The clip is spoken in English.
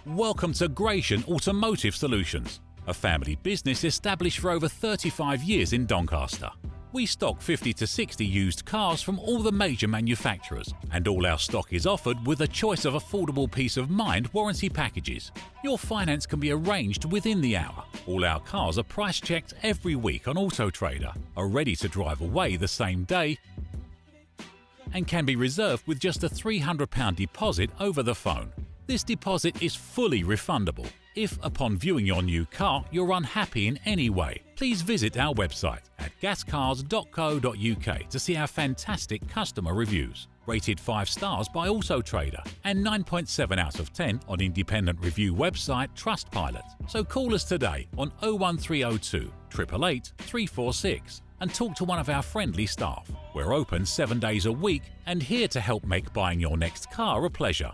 Welcome to Gratian Automotive Solutions, a family business established for over 35 years in Doncaster. We stock 50 to 60 used cars from all the major manufacturers, and all our stock is offered with a choice of affordable peace of mind warranty packages. Your finance can be arranged within the hour. All our cars are price checked every week on Auto Trader, are ready to drive away the same day, and can be reserved with just a £300 deposit over the phone. This deposit is fully refundable. If, upon viewing your new car, you're unhappy in any way, please visit our website at gascars.co.uk to see our fantastic customer reviews. Rated 5 stars by Auto Trader and 9.7 out of 10 on independent review website Trustpilot. So call us today on 01302 888 346 and talk to one of our friendly staff. We're open 7 days a week and here to help make buying your next car a pleasure.